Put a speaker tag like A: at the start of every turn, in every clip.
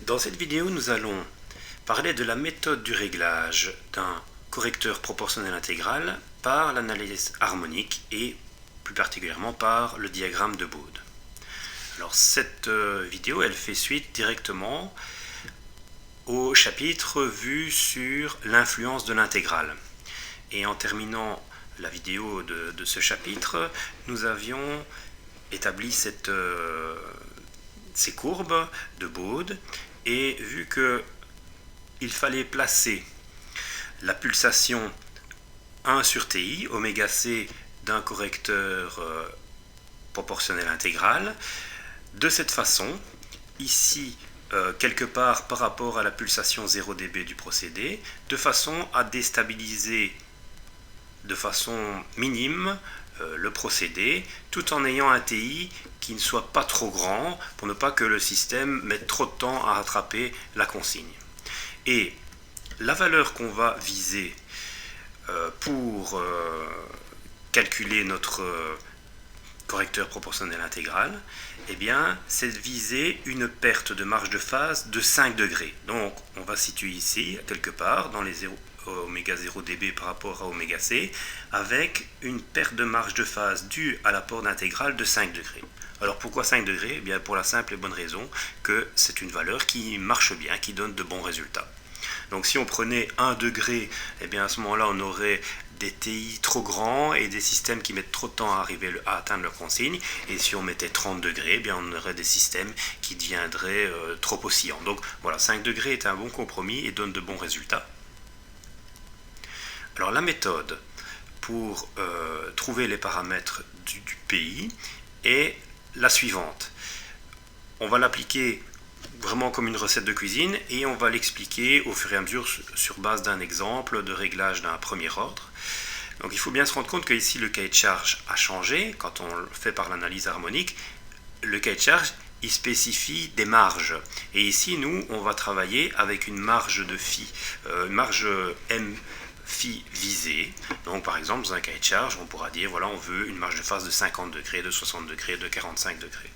A: Dans cette vidéo, nous allons parler de la méthode du réglage d'un correcteur proportionnel intégral par l'analyse harmonique et plus particulièrement par le diagramme de Bode. Alors cette vidéo, elle fait suite directement au chapitre vu sur l'influence de l'intégrale. Et en terminant la vidéo de ce chapitre, nous avions établi ces courbes de Bode et vu qu'il fallait placer la pulsation 1 sur TI, oméga C, d'un correcteur proportionnel intégral, de cette façon, ici, quelque part par rapport à la pulsation 0 dB du procédé, de façon à déstabiliser de façon minime le procédé, tout en ayant un TI qui ne soit pas trop grand pour ne pas que le système mette trop de temps à rattraper la consigne. Et la valeur qu'on va viser pour calculer notre correcteur proportionnel intégral, eh bien, c'est de viser une perte de marge de phase de 5 degrés. Donc, on va situer ici, quelque part, dans les oméga 0 dB par rapport à oméga C, avec une perte de marge de phase due à l'apport d'intégrale de 5 degrés. Alors pourquoi 5 degrés? Eh bien, pour la simple et bonne raison que c'est une valeur qui marche bien, qui donne de bons résultats. Donc si on prenait 1 degré, eh bien à ce moment-là on aurait des TI trop grands et des systèmes qui mettent trop de temps à arriver à atteindre leur consigne. Et si on mettait 30 degrés, eh bien on aurait des systèmes qui deviendraient trop oscillants. Donc voilà, 5 degrés est un bon compromis et donne de bons résultats. Alors la méthode pour trouver les paramètres du PI est la suivante. On va l'appliquer vraiment comme une recette de cuisine et on va l'expliquer au fur et à mesure sur base d'un exemple de réglage d'un premier ordre. Donc il faut bien se rendre compte que ici le cahier de charge a changé. Quand on le fait par l'analyse harmonique, le cahier de charge il spécifie des marges. Et ici nous on va travailler avec une marge de phi, une marge M phi visée. Donc par exemple dans un cahier de charge on pourra dire voilà on veut une marge de phase de 50 degrés, de 60 degrés, de 45 degrés.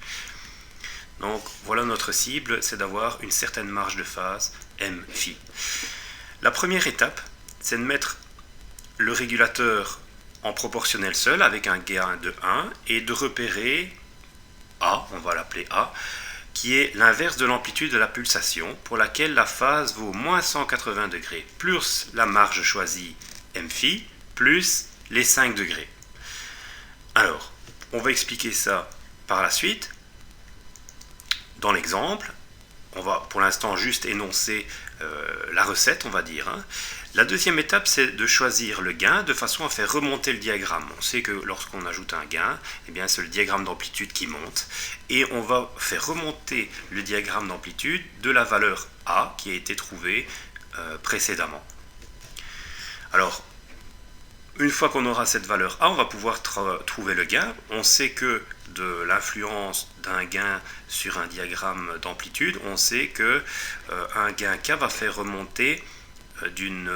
A: Donc voilà notre cible, c'est d'avoir une certaine marge de phase M phi. La première étape, c'est de mettre le régulateur en proportionnel seul avec un gain de 1 et de repérer A, on va l'appeler A, qui est l'inverse de l'amplitude de la pulsation pour laquelle la phase vaut moins 180 degrés plus la marge choisie M phi plus les 5 degrés. Alors, on va expliquer ça par la suite. Dans l'exemple, on va pour l'instant juste énoncer la recette, on va dire. La deuxième étape, c'est de choisir le gain de façon à faire remonter le diagramme. On sait que lorsqu'on ajoute un gain, eh bien, c'est le diagramme d'amplitude qui monte. Et on va faire remonter le diagramme d'amplitude de la valeur A qui a été trouvée précédemment. Alors, une fois qu'on aura cette valeur A, on va pouvoir trouver le gain. On sait que de l'influence d'un gain sur un diagramme d'amplitude, on sait que un gain K va faire remonter d'une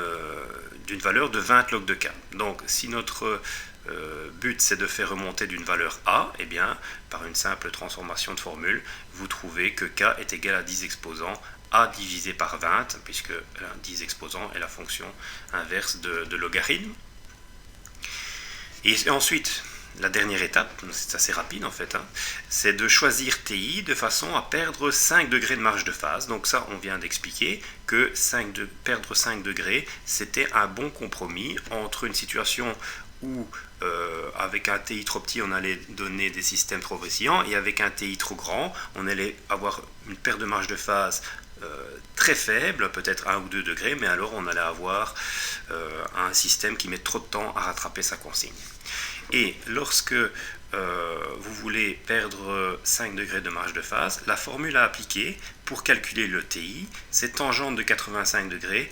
A: valeur de 20 log de K. Donc si notre but c'est de faire remonter d'une valeur A, eh bien par une simple transformation de formule, vous trouvez que K est égal à 10 exposants A divisé par 20, puisque 10 exposants est la fonction inverse de logarithme. Et ensuite, la dernière étape, c'est assez rapide en fait, c'est de choisir TI de façon à perdre 5 degrés de marge de phase. Donc ça, on vient d'expliquer que perdre 5 degrés, c'était un bon compromis entre une situation où avec un TI trop petit, on allait donner des systèmes trop oscillants, et avec un TI trop grand, on allait avoir une perte de marge de phase très faible, peut-être 1 ou 2 degrés, mais alors on allait avoir un système qui met trop de temps à rattraper sa consigne. Et lorsque vous voulez perdre 5 degrés de marge de phase, la formule à appliquer pour calculer le TI, c'est tangente de 85 degrés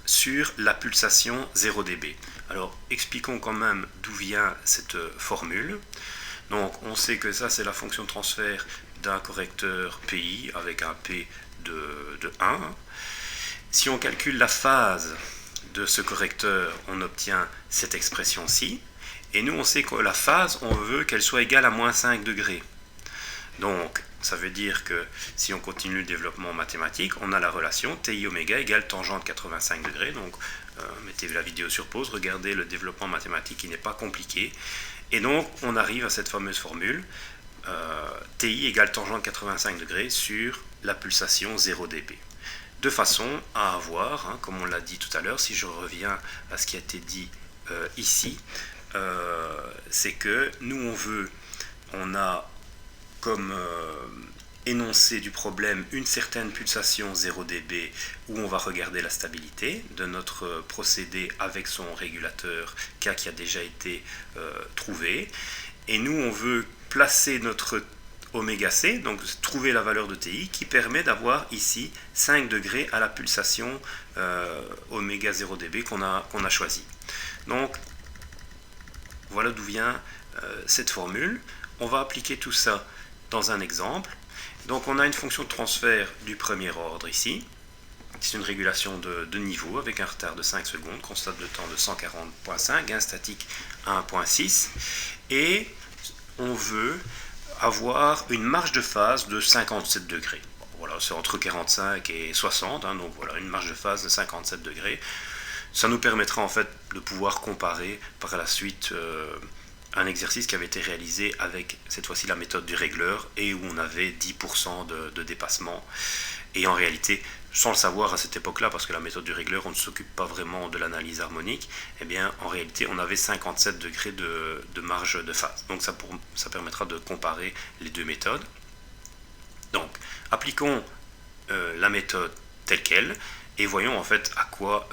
A: sur la pulsation 0 dB. Alors expliquons quand même d'où vient cette formule. Donc on sait que ça c'est la fonction de transfert d'un correcteur PI avec un P de 1. Si on calcule la phase de ce correcteur, on obtient cette expression-ci. Et nous, on sait que la phase, on veut qu'elle soit égale à moins 5 degrés. Donc, Ça veut dire que si on continue le développement mathématique, on a la relation TI oméga égale tangente 85 degrés. Donc mettez la vidéo sur pause, regardez le développement mathématique qui n'est pas compliqué. Et donc on arrive à cette fameuse formule TI égale tangente 85 degrés sur la pulsation 0 dB. De façon à avoir, comme on l'a dit tout à l'heure, si je reviens à ce qui a été dit ici, c'est que nous on a comme énoncé du problème une certaine pulsation 0 dB où on va regarder la stabilité de notre procédé avec son régulateur K qui a déjà été trouvé. Et nous, on veut placer notre oméga C, donc trouver la valeur de TI qui permet d'avoir ici 5 degrés à la pulsation oméga 0 dB qu'on a choisi. Donc, voilà d'où vient cette formule. On va appliquer tout ça dans un exemple. Donc on a une fonction de transfert du premier ordre ici. C'est une régulation de niveau avec un retard de 5 secondes, constate de temps de 140.5, gain statique à 1.6. Et on veut avoir une marge de phase de 57 degrés. Bon, voilà, c'est entre 45 et 60, donc voilà, une marge de phase de 57 degrés. Ça nous permettra en fait de pouvoir comparer par la suite un exercice qui avait été réalisé avec cette fois-ci la méthode du régleur et où on avait 10% de dépassement. Et en réalité, sans le savoir à cette époque-là, parce que la méthode du régleur, on ne s'occupe pas vraiment de l'analyse harmonique, eh bien en réalité on avait 57 degrés de marge de phase. Donc ça permettra de comparer les deux méthodes. Donc appliquons la méthode telle qu'elle et voyons en fait à quoi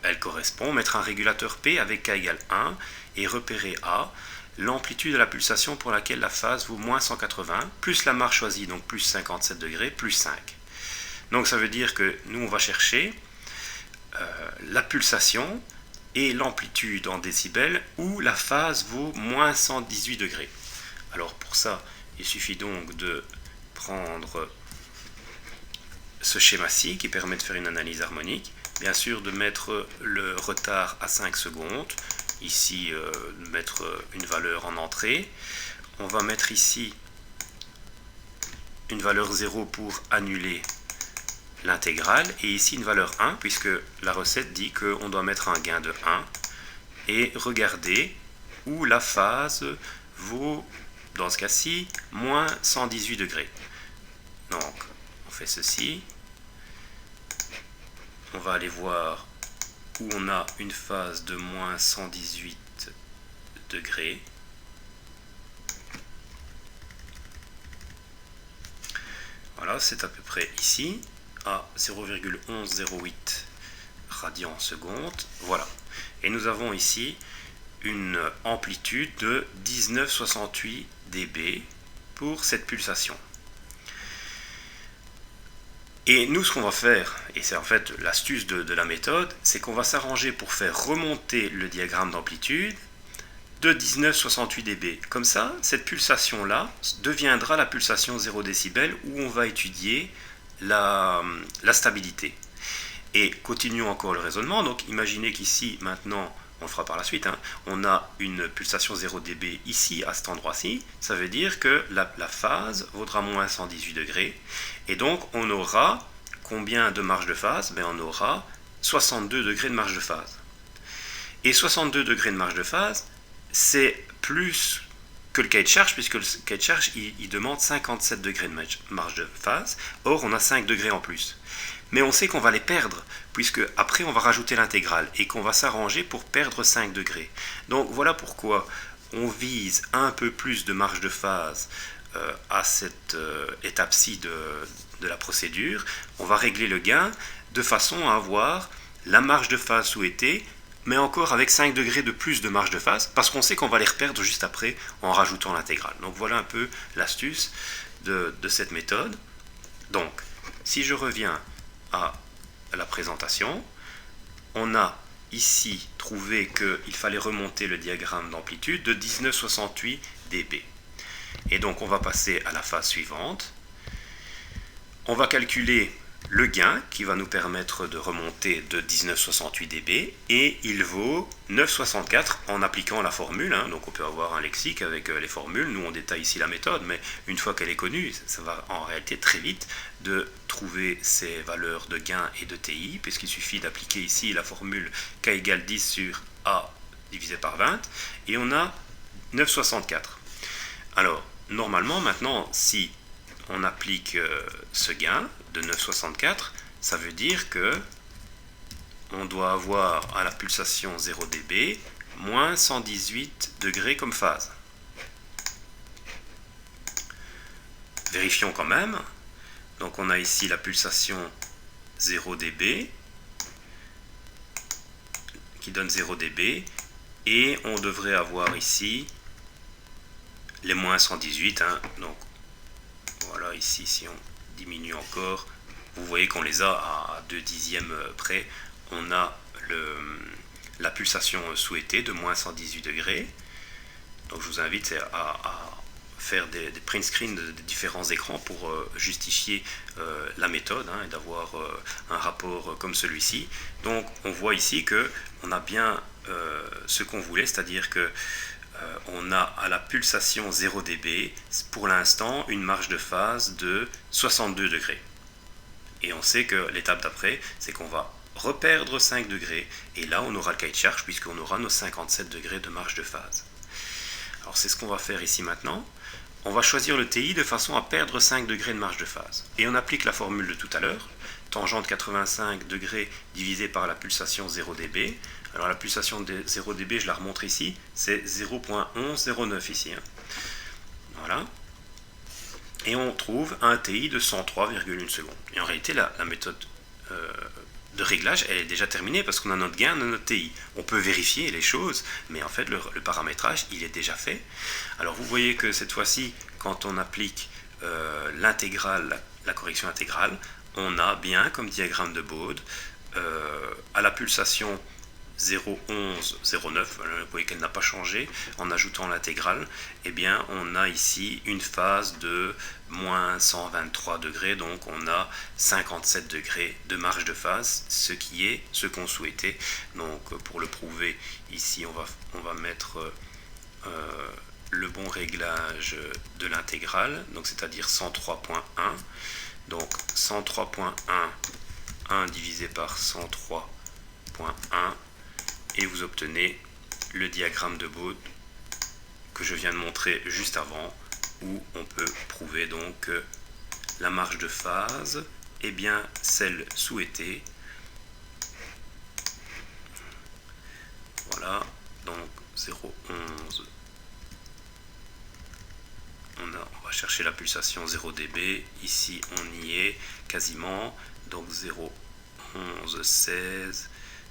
A: elle correspond. Mettre un régulateur P avec K égale 1 et repérer A, l'amplitude de la pulsation pour laquelle la phase vaut moins 180, plus la marge choisie, donc plus 57 degrés, plus 5. Donc ça veut dire que nous on va chercher la pulsation et l'amplitude en décibels où la phase vaut moins 118 degrés. Alors pour ça, il suffit donc de prendre ce schéma-ci qui permet de faire une analyse harmonique. Bien sûr de mettre le retard à 5 secondes. Ici, mettre une valeur en entrée. On va mettre ici une valeur 0 pour annuler l'intégrale. Et ici une valeur 1, puisque la recette dit qu'on doit mettre un gain de 1. Et regarder où la phase vaut, dans ce cas-ci, moins 118 degrés. Donc, on fait ceci. On va aller voir où on a une phase de moins 118 degrés. Voilà, c'est à peu près ici, à 0,1108 radians seconde. Voilà. Et nous avons ici une amplitude de 1968 dB pour cette pulsation. Et nous, ce qu'on va faire, et c'est en fait l'astuce de la méthode, c'est qu'on va s'arranger pour faire remonter le diagramme d'amplitude de 1968 dB. Comme ça, cette pulsation-là deviendra la pulsation 0 décibel où on va étudier la stabilité. Et continuons encore le raisonnement. Donc imaginez qu'ici, maintenant, on le fera par la suite, on a une pulsation 0 dB ici, à cet endroit-ci. Ça veut dire que la phase vaudra moins 118 degrés. Et donc, on aura combien de marge de phase? On aura 62 degrés de marge de phase. Et 62 degrés de marge de phase, c'est plus que le cahier de charge, puisque le cahier de charge, il demande 57 degrés de marge de phase. Or, on a 5 degrés en plus. Mais on sait qu'on va les perdre, puisque après on va rajouter l'intégrale et qu'on va s'arranger pour perdre 5 degrés. Donc voilà pourquoi on vise un peu plus de marge de phase à cette étape-ci de la procédure. On va régler le gain de façon à avoir la marge de phase souhaitée, mais encore avec 5 degrés de plus de marge de phase, parce qu'on sait qu'on va les reperdre juste après en rajoutant l'intégrale. Donc voilà un peu l'astuce de cette méthode. Donc, si je reviens à la présentation, on a ici trouvé qu'il fallait remonter le diagramme d'amplitude de 1968 dB. Et donc on va passer à la phase suivante. On va calculer le gain qui va nous permettre de remonter de 19,68 dB et il vaut 9,64 en appliquant la formule. Donc on peut avoir un lexique avec les formules. Nous on détaille ici la méthode, mais une fois qu'elle est connue, ça va en réalité très vite de trouver ces valeurs de gain et de TI, puisqu'il suffit d'appliquer ici la formule K égale 10 sur A divisé par 20 et on a 9,64. Alors normalement maintenant, si on applique ce gain de 9,64, ça veut dire que on doit avoir à la pulsation 0 dB moins 118 degrés comme phase. Vérifions quand même. Donc on a ici la pulsation 0 dB qui donne 0 dB et on devrait avoir ici les moins 118. Donc voilà, ici si on diminue encore, vous voyez qu'on les a à 2 dixièmes près. On a la pulsation souhaitée de moins 118 degrés. Donc je vous invite à faire des print screens de différents écrans pour justifier la méthode et d'avoir un rapport comme celui-ci. Donc on voit ici que on a bien ce qu'on voulait, c'est-à-dire que on a à la pulsation 0 dB pour l'instant une marge de phase de 62 degrés. Et on sait que l'étape d'après, c'est qu'on va reperdre 5 degrés et là on aura le cahier de charge puisqu'on aura nos 57 degrés de marge de phase. Alors c'est ce qu'on va faire ici maintenant. On va choisir le TI de façon à perdre 5 degrés de marge de phase. Et on applique la formule de tout à l'heure, tangente 85 degrés divisé par la pulsation 0 dB. Alors la pulsation de 0 dB, je la remontre ici, c'est 0.1109 ici. Voilà. Et on trouve un TI de 103,1 secondes. Et en réalité, la méthode de réglage, elle est déjà terminée parce qu'on a notre gain, on a notre TI. On peut vérifier les choses, mais en fait, le paramétrage, il est déjà fait. Alors vous voyez que cette fois-ci, quand on applique l'intégrale, la correction intégrale, on a bien, comme diagramme de Bode, à la pulsation 0,1109, vous voyez qu'elle n'a pas changé, en ajoutant l'intégrale, eh bien on a ici une phase de moins 123 degrés, donc on a 57 degrés de marge de phase, ce qui est ce qu'on souhaitait. Donc pour le prouver, ici on va mettre le bon réglage de l'intégrale, donc c'est-à-dire 103.1, donc 103.1, 1 divisé par 103.1, et vous obtenez le diagramme de Bode que je viens de montrer juste avant, où on peut prouver donc que la marge de phase est bien celle souhaitée. Voilà, donc 0,11. On va chercher la pulsation 0 dB. Ici, on y est quasiment. Donc 0,1116.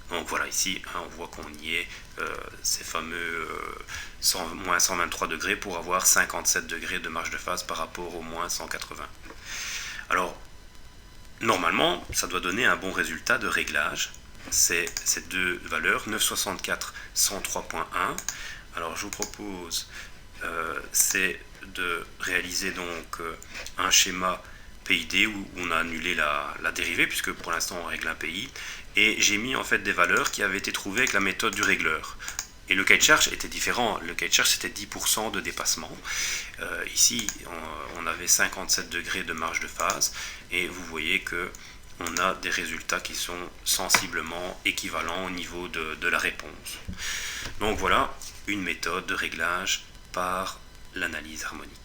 A: Donc voilà, ici, on voit qu'on y est, ces fameux moins 123 degrés pour avoir 57 degrés de marge de phase par rapport au moins 180. Alors, normalement, ça doit donner un bon résultat de réglage. C'est ces deux valeurs, 964, 103.1. Alors, je vous propose, c'est de réaliser donc un schéma PID où on a annulé la dérivée, puisque pour l'instant on règle un PI, et j'ai mis en fait des valeurs qui avaient été trouvées avec la méthode du régleur. Et le cahier de charge était différent, le cahier de charge c'était 10% de dépassement. Ici on avait 57 degrés de marge de phase, et vous voyez que on a des résultats qui sont sensiblement équivalents au niveau de la réponse. Donc voilà une méthode de réglage par l'analyse harmonique.